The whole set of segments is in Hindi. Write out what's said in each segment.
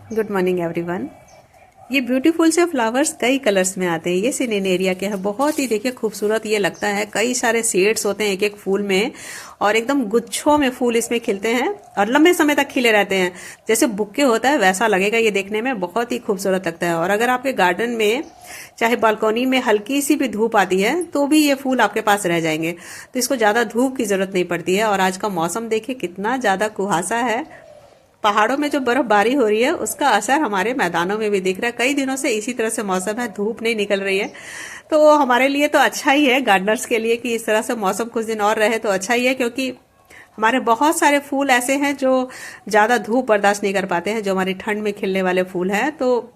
Good morning everyone. ये ब्यूटीफुल से फ्लावर्स कई कलर्स में आते हैं। ये सिनेरेरिया के हैं, बहुत ही देखिए खूबसूरत ये लगता है। कई सारे शेड्स होते हैं एक एक फूल में और एकदम गुच्छों में फूल इसमें खिलते हैं और लंबे समय तक खिले रहते हैं। जैसे बुक्के होता है वैसा लगेगा ये देखने में, बहुत ही खूबसूरत लगता है। और अगर आपके गार्डन में चाहे बालकनी में हल्की सी भी धूप आती है तो भी ये फूल आपके पास रह जाएंगे। तो इसको ज्यादा धूप की जरूरत नहीं पड़ती है। और आज का मौसम देखिए कितना ज्यादा कुहासा है। पहाड़ों में जो बर्फबारी हो रही है उसका असर हमारे मैदानों में भी दिख रहा है। कई दिनों से इसी तरह से मौसम है, धूप नहीं निकल रही है। तो हमारे लिए तो अच्छा ही है, गार्डनर्स के लिए, कि इस तरह से मौसम कुछ दिन और रहे तो अच्छा ही है। क्योंकि हमारे बहुत सारे फूल ऐसे हैं जो ज्यादा धूप बर्दाश्त नहीं कर पाते हैं, जो हमारी ठंड में खिलने वाले फूल हैं। तो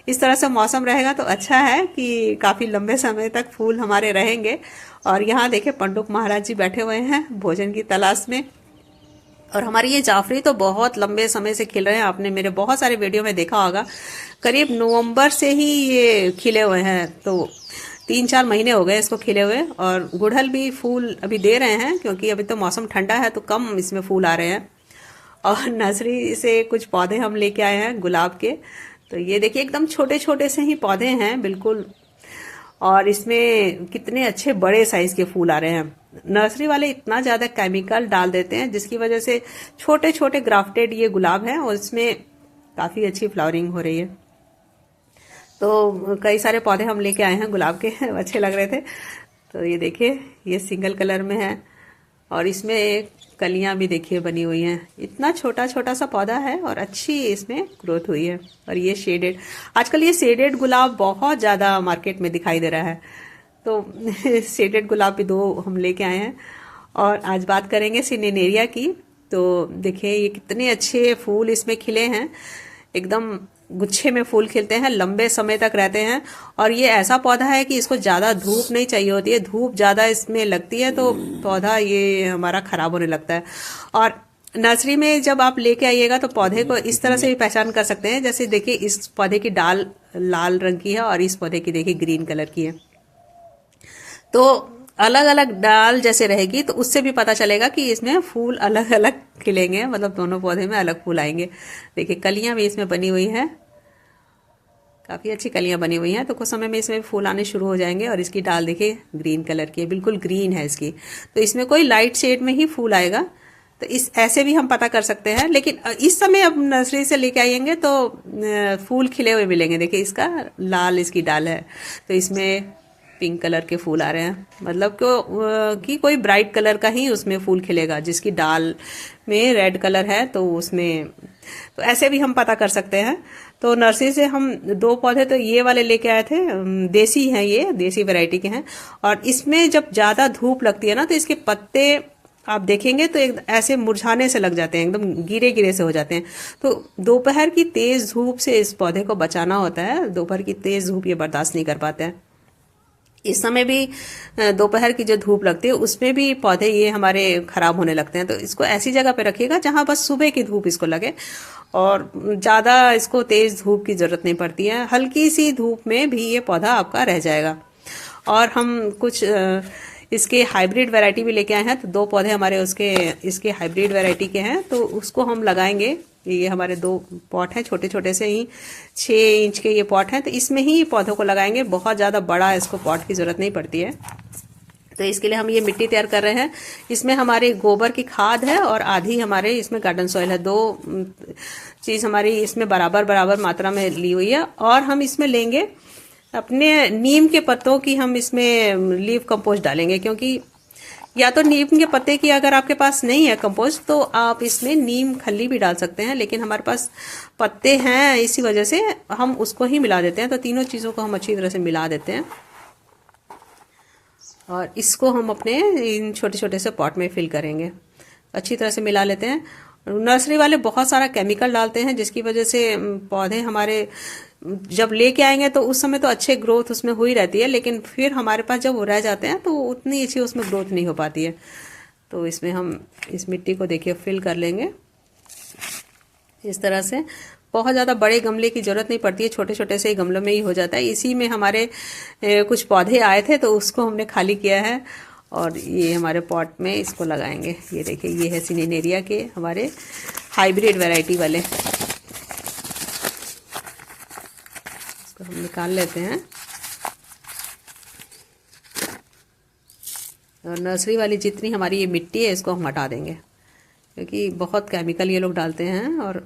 इस तरह से मौसम रहेगा तो अच्छा है कि काफी लंबे समय तक फूल हमारे रहेंगे। और यहाँ देखिए पंडुक महाराज जी बैठे हुए हैं भोजन की तलाश में। और हमारी ये जाफरी तो बहुत लंबे समय से खिल रहे हैं, आपने मेरे बहुत सारे वीडियो में देखा होगा। करीब नवंबर से ही ये खिले हुए हैं, तो 3-4 महीने हो गए इसको खिले हुए। और गुड़हल भी फूल अभी दे रहे हैं क्योंकि अभी तो मौसम ठंडा है तो कम इसमें फूल आ रहे हैं। और नर्सरी से कुछ पौधे हम लेके आए हैं गुलाब के। तो ये देखिए एकदम छोटे छोटे से ही पौधे हैं बिल्कुल। और इसमें कितने अच्छे बड़े साइज के फूल आ रहे हैं। नर्सरी वाले इतना ज्यादा केमिकल डाल देते हैं जिसकी वजह से छोटे छोटे ग्राफ्टेड ये गुलाब हैं और इसमें काफी अच्छी फ्लावरिंग हो रही है। तो कई सारे पौधे हम लेके आए हैं गुलाब के अच्छे लग रहे थे। तो ये देखिए ये सिंगल कलर में है और इसमें कलियां भी देखिए बनी हुई हैं। इतना छोटा छोटा सा पौधा है और अच्छी इसमें ग्रोथ हुई है। और ये शेडेड, आजकल ये शेडेड गुलाब बहुत ज्यादा मार्केट में दिखाई दे रहा है। तो शेडेड गुलाब भी 2 हम लेके आए हैं। और आज बात करेंगे सिनेरेरिया की। तो देखिए ये कितने अच्छे फूल इसमें खिले हैं, एकदम गुच्छे में फूल खिलते हैं, लंबे समय तक रहते हैं। और ये ऐसा पौधा है कि इसको ज्यादा धूप नहीं चाहिए होती है। धूप ज्यादा इसमें लगती है तो पौधा ये हमारा खराब होने लगता है। और नर्सरी में जब आप लेके आइएगा तो पौधे को इस तरह से भी पहचान कर सकते हैं। जैसे देखिए इस पौधे की डाल लाल रंग की है और इस पौधे की देखिए ग्रीन कलर की है। तो अलग अलग डाल जैसे रहेगी तो उससे भी पता चलेगा कि इसमें फूल अलग अलग खिलेंगे, मतलब दोनों पौधे में अलग फूल आएंगे। देखिए कलियां भी इसमें बनी हुई है, काफी अच्छी कलियां बनी हुई हैं। तो कुछ समय में इसमें फूल आने शुरू हो जाएंगे। और इसकी डाल देखिए ग्रीन कलर की है, बिल्कुल ग्रीन है इसकी। तो इसमें कोई लाइट शेड में ही फूल आएगा। तो इस ऐसे भी हम पता कर सकते हैं। लेकिन इस समय अब नर्सरी से लेके आएंगे तो फूल खिले हुए मिलेंगे। देखिए इसका लाल इसकी डाल है तो इसमें पिंक कलर के फूल आ रहे हैं, मतलब कि कोई ब्राइट कलर का ही उसमें फूल खिलेगा। जिसकी डाल में रेड कलर है तो उसमें, तो ऐसे भी हम पता कर सकते हैं। तो नर्सरी से हम 2 पौधे तो ये वाले लेके आए थे, देसी हैं, ये देसी वैरायटी के हैं। और इसमें जब ज्यादा धूप लगती है ना तो इसके पत्ते आप देखेंगे तो एक ऐसे मुरझाने से लग जाते हैं, एकदम गिरे गिरे से हो जाते हैं। तो दोपहर की तेज धूप से इस पौधे को बचाना होता है। दोपहर की तेज धूप ये बर्दाश्त नहीं कर पाते हैं। इस समय भी दोपहर की जो धूप लगती है उसमें भी पौधे ये हमारे खराब होने लगते हैं। तो इसको ऐसी जगह पे रखिएगा जहां बस सुबह की धूप इसको लगे और ज्यादा इसको तेज धूप की जरूरत नहीं पड़ती है। हल्की सी धूप में भी ये पौधा आपका रह जाएगा। और हम कुछ इसके हाइब्रिड वैरायटी भी लेके आए हैं। तो 2 पौधे हमारे उसके इसके हाइब्रिड वैरायटी के हैं, तो उसको हम लगाएंगे। ये हमारे 2 पॉट हैं, छोटे छोटे से ही 6 इंच के ये पॉट हैं। तो इसमें ही पौधों को लगाएंगे, बहुत ज्यादा बड़ा इसको पॉट की जरूरत नहीं पड़ती है। तो इसके लिए हम ये मिट्टी तैयार कर रहे हैं। इसमें हमारे गोबर की खाद है और आधी हमारे इसमें गार्डन सॉइल है। 2 चीज हमारी इसमें बराबर बराबर मात्रा में ली हुई है। और हम इसमें लेंगे अपने नीम के पत्तों की, हम इसमें लीव कंपोस्ट डालेंगे। क्योंकि या तो नीम के पत्ते की अगर आपके पास नहीं है कंपोस्ट तो आप इसमें नीम खली भी डाल सकते हैं। लेकिन हमारे पास पत्ते हैं, इसी वजह से हम उसको ही मिला देते हैं। तो तीनों चीजों को हम अच्छी तरह से मिला देते हैं और इसको हम अपने इन छोटे छोटे से पॉट में फिल करेंगे। अच्छी तरह से मिला लेते हैं। नर्सरी वाले बहुत सारा केमिकल डालते हैं जिसकी वजह से पौधे हमारे जब लेके आएंगे तो उस समय तो अच्छे ग्रोथ उसमें हुई रहती है, लेकिन फिर हमारे पास जब वो रह जाते हैं तो उतनी अच्छी उसमें ग्रोथ नहीं हो पाती है। तो इसमें हम इस मिट्टी को देखिए फिल कर लेंगे इस तरह से। बहुत ज्यादा बड़े गमले की जरूरत नहीं पड़ती है, छोटे छोटे से ही गमलों में ही हो जाता है। इसी में हमारे कुछ पौधे आए थे तो उसको हमने खाली किया है और ये हमारे पॉट में इसको लगाएंगे। ये देखिए ये है सिनेरेरिया के हमारे हाइब्रिड वैरायटी वाले। इसको हम निकाल लेते हैं और नर्सरी वाली जितनी हमारी ये मिट्टी है इसको हम हटा देंगे, क्योंकि बहुत केमिकल ये लोग डालते हैं और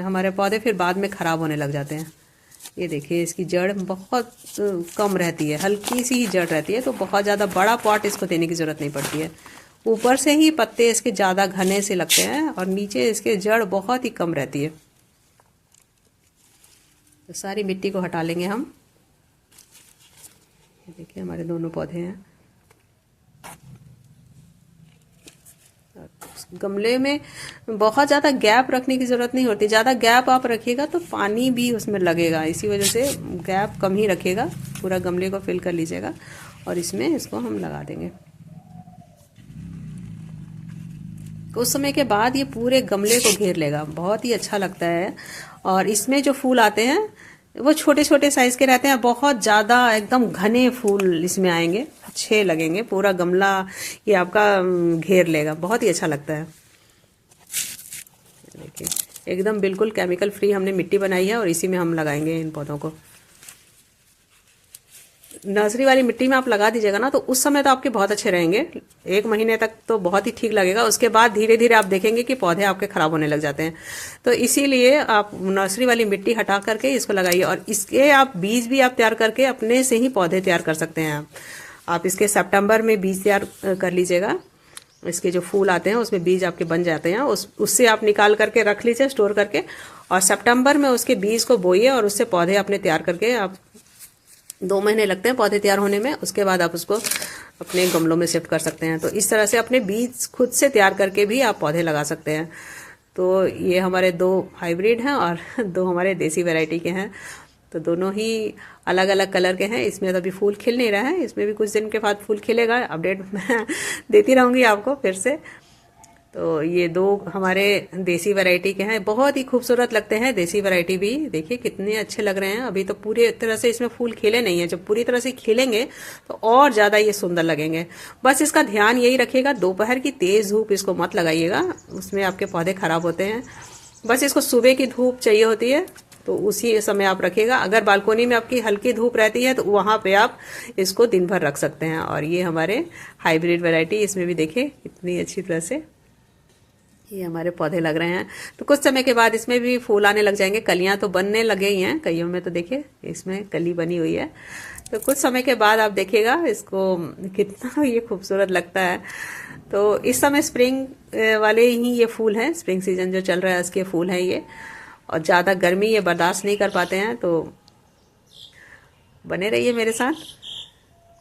हमारे पौधे फिर बाद में ख़राब होने लग जाते हैं। ये देखिए इसकी जड़ बहुत कम रहती है, हल्की सी ही जड़ रहती है, तो बहुत ज़्यादा बड़ा पॉट इसको देने की ज़रूरत नहीं पड़ती है। ऊपर से ही पत्ते इसके ज़्यादा घने से लगते हैं और नीचे इसके जड़ बहुत ही कम रहती है। तो सारी मिट्टी को हटा लेंगे हम। ये देखिए हमारे दोनों पौधे हैं। गमले में बहुत ज़्यादा गैप रखने की ज़रूरत नहीं होती, ज़्यादा गैप आप रखिएगा तो पानी भी उसमें लगेगा, इसी वजह से गैप कम ही रखिएगा। पूरा गमले को फिल कर लीजिएगा और इसमें इसको हम लगा देंगे। कुछ समय के बाद ये पूरे गमले को घेर लेगा, बहुत ही अच्छा लगता है। और इसमें जो फूल आते हैं वो छोटे छोटे साइज़ के रहते हैं, बहुत ज़्यादा एकदम घने फूल इसमें आएंगे, अच्छे लगेंगे। पूरा गमला ये आपका घेर लेगा, बहुत ही अच्छा लगता है। देखिए एकदम बिल्कुल केमिकल फ्री हमने मिट्टी बनाई है और इसी में हम लगाएंगे इन पौधों को। नर्सरी वाली मिट्टी में आप लगा दीजिएगा ना तो उस समय तो आपके बहुत अच्छे रहेंगे, 1 महीने तक तो बहुत ही ठीक लगेगा। उसके बाद धीरे धीरे आप देखेंगे कि पौधे आपके खराब होने लग जाते हैं। तो इसीलिए आप नर्सरी वाली मिट्टी हटा करके इसको लगाइए और इसके आप बीज भी आप तैयार करके अपने से ही पौधे तैयार कर सकते हैं। आप इसके सितंबर में बीज तैयार कर लीजिएगा। इसके जो फूल आते हैं उसमें बीज आपके बन जाते हैं, उससे आप निकाल करके रख लीजिए स्टोर करके, और सितंबर में उसके बीज को बोइए और उससे पौधे अपने तैयार करके आप 2 महीने लगते हैं पौधे तैयार होने में। उसके बाद आप उसको अपने गमलों में शिफ्ट कर सकते हैं। तो इस तरह से अपने बीज खुद से तैयार करके भी आप पौधे लगा सकते हैं। तो ये हमारे 2 हाइब्रिड हैं और 2 हमारे देसी वैरायटी के हैं। तो दोनों ही अलग अलग कलर के हैं। इसमें तो अभी फूल खिल नहीं रहा है, इसमें भी कुछ दिन के बाद फूल खिलेगा। अपडेट मैं देती रहूँगी आपको फिर से। तो ये 2 हमारे देसी वैरायटी के हैं, बहुत ही खूबसूरत लगते हैं देसी वैरायटी भी। देखिए कितने अच्छे लग रहे हैं। अभी तो पूरी तरह से इसमें फूल खिले नहीं है, जब पूरी तरह से खिलेंगे तो और ज़्यादा ये सुंदर लगेंगे। बस इसका ध्यान यही रखिएगा, दोपहर की तेज़ धूप इसको मत लगाइएगा, उसमें आपके पौधे खराब होते हैं। बस इसको सुबह की धूप चाहिए होती है, तो उसी समय आप रखिएगा। अगर बालकोनी में आपकी हल्की धूप रहती है तो वहाँ पे आप इसको दिन भर रख सकते हैं। और ये हमारे हाइब्रिड वैरायटी, इसमें भी देखिए कितनी अच्छी तरह से ये हमारे पौधे लग रहे हैं। तो कुछ समय के बाद इसमें भी फूल आने लग जाएंगे, कलियां तो बनने लगे ही हैं कईयों में, तो देखिए इसमें कली बनी हुई है। तो कुछ समय के बाद आप देखिएगा इसको कितना ये खूबसूरत लगता है। तो इस समय स्प्रिंग वाले ही ये फूल हैं, स्प्रिंग सीजन जो चल रहा है उसके फूल हैं ये, और ज़्यादा गर्मी ये बर्दाश्त नहीं कर पाते हैं। तो बने रहिए मेरे साथ।